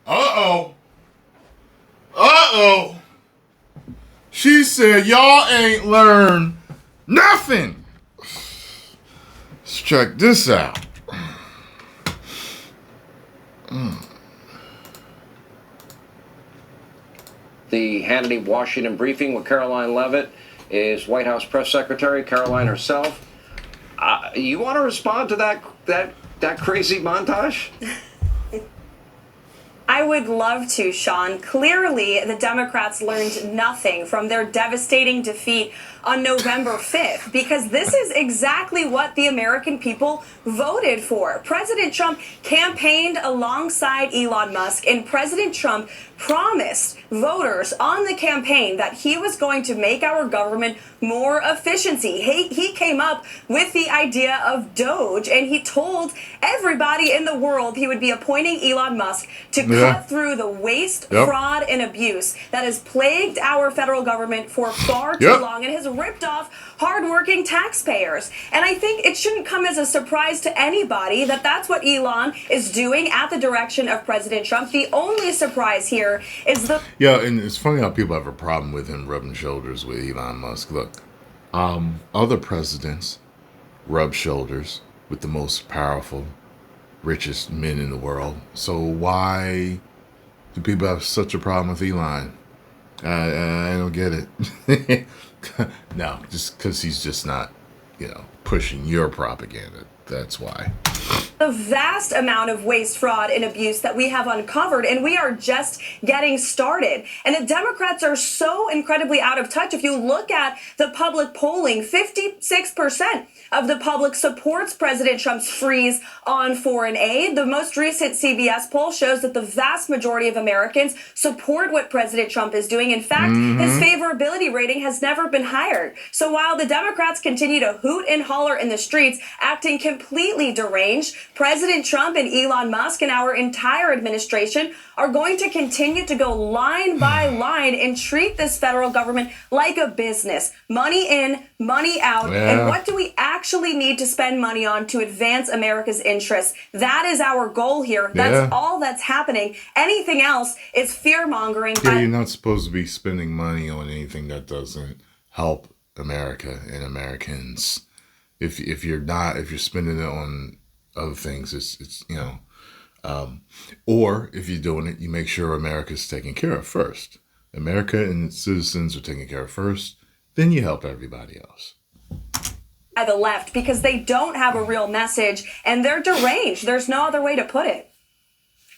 Uh-oh. Uh-oh. She said y'all ain't learned nothing. Let's check this out. The Hannity Washington briefing with Caroline Leavitt is White House Press Secretary Caroline herself. You want to respond to that crazy montage? I would love to, Sean. Clearly, the Democrats learned nothing from their devastating defeat on November 5th, because this is exactly what the American people voted for. President Trump campaigned alongside Elon Musk, and President Trump promised voters on the campaign that he was going to make our government more efficiency. He came up with the idea of Doge, and he told everybody in the world he would be appointing Elon Musk to cut through the waste, fraud, and abuse that has plagued our federal government for far too long and has ripped off hardworking taxpayers. And I think it shouldn't come as a surprise to anybody that that's what Elon is doing at the direction of President Trump. The only surprise here is the... Yeah, and it's funny how people have a problem with him rubbing shoulders with Elon Musk. Look, other presidents rub shoulders with the most powerful, richest men in the world. So why do people have such a problem with Elon? I don't get it. No, just because he's just not, pushing your propaganda. That's why. The vast amount of waste, fraud, and abuse that we have uncovered, and we are just getting started. And the Democrats are so incredibly out of touch. If you look at the public polling, 56% of the public supports President Trump's freeze on foreign aid. The most recent CBS poll shows that the vast majority of Americans support what President Trump is doing. In fact, his favorability rating has never been higher. So while the Democrats continue to hoot and holler in the streets, acting completely deranged, President Trump and Elon Musk and our entire administration are going to continue to go line by line and treat this federal government like a business. Money in, money out. And what do we actually need to spend money on to advance America's interests? That is our goal here. That's all that's happening. Anything else is fear-mongering. Yeah, you're not supposed to be spending money on anything that doesn't help America and Americans. If you're spending it on other things, it's or if you're doing it, you make sure America's taken care of first. America and its citizens are taken care of first, then you help everybody else. By the left, because they don't have a real message and they're deranged. There's no other way to put it.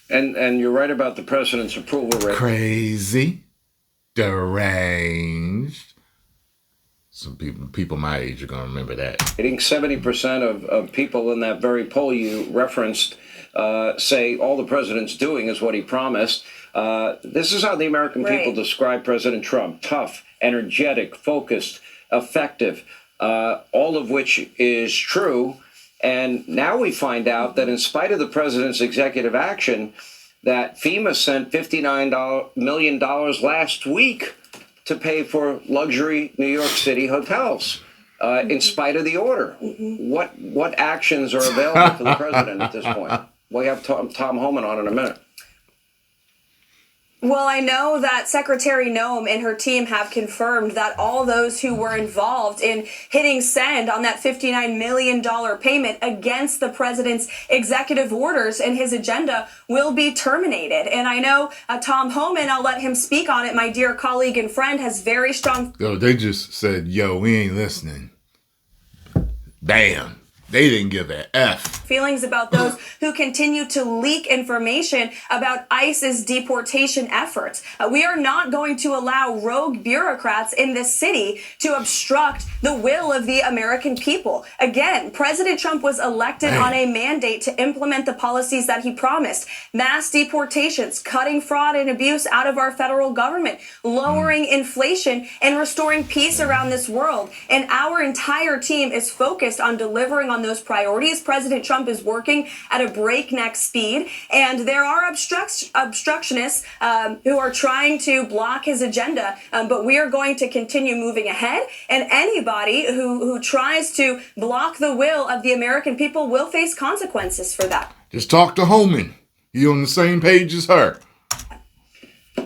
And you're right about the president's approval rate. Crazy, deranged. Some people my age are going to remember that. I think 70% of people in that very poll you referenced say all the president's doing is what he promised. This is how the American people describe President Trump: tough, energetic, focused, effective, all of which is true. And now we find out that in spite of the president's executive action, that FEMA sent $59 million last week to pay for luxury New York City hotels, in spite of the order. What actions are available to the president at this point? We have Tom Homan on in a minute. Well, I know that Secretary Noem and her team have confirmed that all those who were involved in hitting send on that $59 million payment against the president's executive orders and his agenda will be terminated. And I know Tom Homan, I'll let him speak on it, my dear colleague and friend, has very strong... Oh, they just said, yo, we ain't listening. Bam. They didn't give an F. Feelings about those who continue to leak information about ICE's deportation efforts. We are not going to allow rogue bureaucrats in this city to obstruct the will of the American people. Again, President Trump was elected on a mandate to implement the policies that he promised. Mass deportations, cutting fraud and abuse out of our federal government, lowering inflation, and restoring peace around this world. And our entire team is focused on delivering on those priorities. President Trump is working at a breakneck speed, and there are obstructionists who are trying to block his agenda, but we are going to continue moving ahead, and anybody who tries to block the will of the American people will face consequences for that. Just talk to Homan. You're on the same page as her.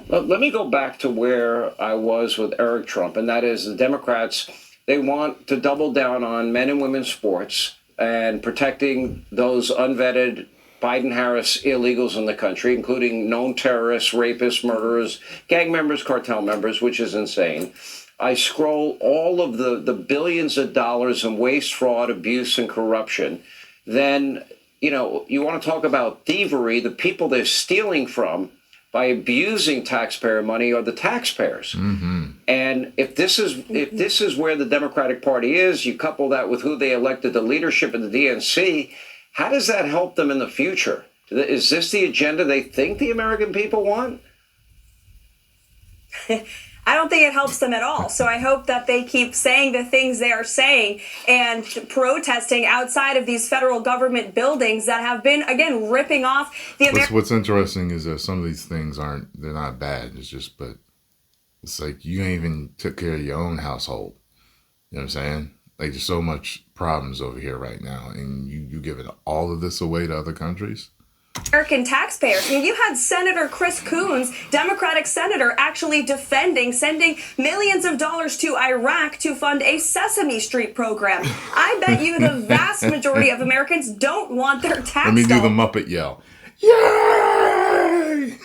Let me go back to where I was with Eric Trump, and that is the Democrats, they want to double down on men and women's sports and protecting those unvetted Biden-Harris illegals in the country, including known terrorists, rapists, murderers, gang members, cartel members, which is insane. I scroll all of the billions of dollars in waste, fraud, abuse, and corruption. Then, you know, you want to talk about thievery, the people they're stealing from by abusing taxpayer money are the taxpayers. And if this is where the Democratic Party is, you couple that with who they elected the leadership of the DNC, how does that help them in the future? Is this the agenda they think the American people want? I don't think it helps them at all. So I hope that they keep saying the things they are saying and protesting outside of these federal government buildings that have been, again, ripping off the American. What's interesting is that some of these things they're not bad. It's just, but it's like you ain't even took care of your own household. You know what I'm saying? Like there's so much problems over here right now, and you giving all of this away to other countries. American taxpayers. I mean, you had Senator Chris Coons, Democratic senator, actually defending sending millions of dollars to Iraq to fund a Sesame Street program. I bet you the vast majority of Americans don't want their tax Let me do the Muppet yell. Yay!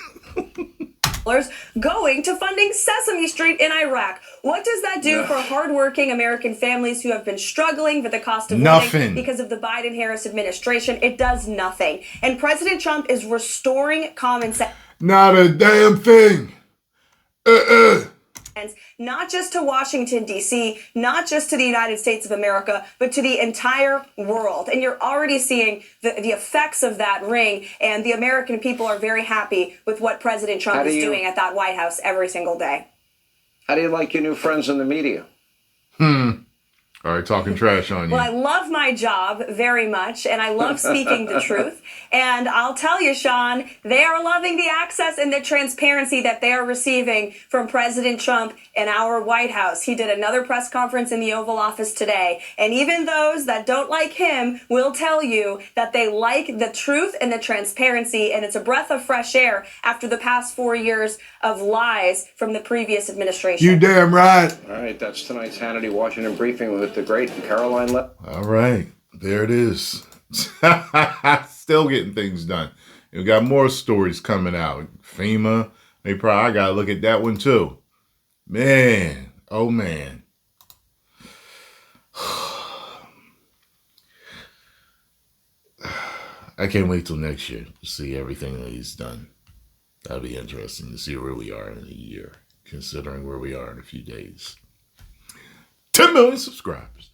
going to funding Sesame Street in Iraq. What does that do for hardworking American families who have been struggling with the cost of living because of the Biden-Harris administration? It does nothing. And President Trump is restoring common sense. Not a damn thing. Not just to Washington, D.C., not just to the United States of America, but to the entire world. And you're already seeing the effects of that ring, and the American people are very happy with what President Trump is doing at that White House every single day. How do you like your new friends in the media? All right, talking trash on you. Well, I love my job very much, and I love speaking the truth. And I'll tell you, Sean, they are loving the access and the transparency that they are receiving from President Trump in our White House. He did another press conference in the Oval Office today. And even those that don't like him will tell you that they like the truth and the transparency. And it's a breath of fresh air after the past 4 years of lies from the previess administration. You damn right. All right, that's tonight's Hannity Washington briefing with the great Caroline All right, there it is. Still getting things done. We got more stories coming out. FEMA, I gotta look at that one too. Man, oh man. I can't wait till next year to see everything that he's done. That'll be interesting to see where we are in a year, considering where we are in a few days. 10 million subscribers.